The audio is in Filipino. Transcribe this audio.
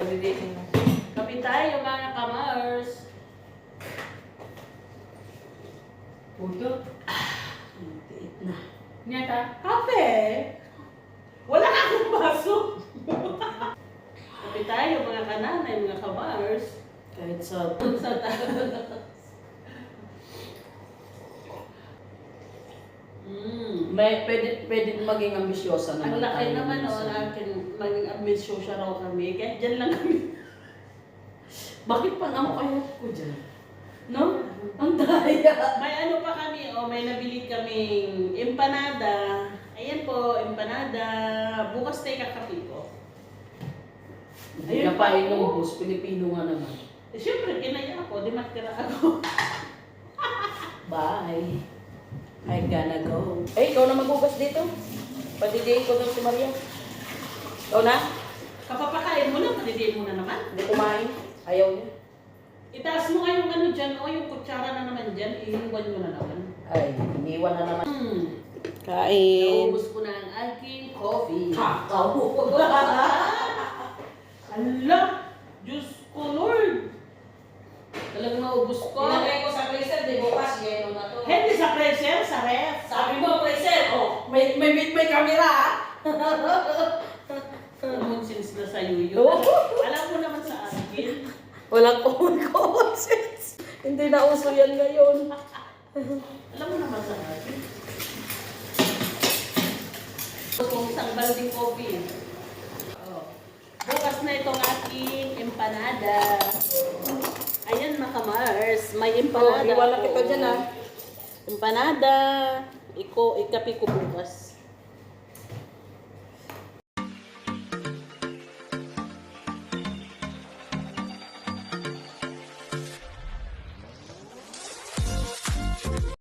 padidiin mo. Kape tayo mga kamars. Puto. Tiit na. Nyata. Kape? Wala ka akong baso. Kape tayo mga kananay, mga kamars. Kahit sa... Sa taas. Pwede maging ambisyosa Ang naman. laki tayo naman o minsan. ang akin, maging ambisyosa raw kami. Kaya dyan lang kami. Bakit pa naman kaya ko dyan? No? Ang daya. May ano pa kami, may nabili kaming empanada. Ayan po, empanada. Bukas tayo kakapi ko. Hindi Ayun na pa pa, inubos. Pilipino nga naman. Siyempre, kinaya ako, di matira ako. Bye. I gonna go. Eh, ikaw na maghugas dito. Padidiin ko doon si Maria. Ikaw na? Kapapakain mo na, padidiin mo na naman. Hindi kumain. Ayaw niya. Itaas mo nga yung ano dyan, yung kutsara na naman dyan, iiwan mo na naman. Ay, iniwan na naman. Kain. Naubos ko na ang aking coffee. Kakao. Ala! Diyos ko, Lord! Talagang naubos ko. Inagay ko sa freezer, di bukas, yelo na to. Hindi sa freezer, sa ref. Sabi mo, freezer, oh, may camera, ah. Common sense na sa yuyo. Oo. Alam mo naman sa akin. Walang common sense. Hindi na uso yan ngayon. Alam mo naman sa akin. Kung isang balding coffee. Oh. Bukas na itong aking empanada. Ayan mga kamars, may empanada. Iwala ako. kita dyan, ah. Empanada. Ikapi ko bukas.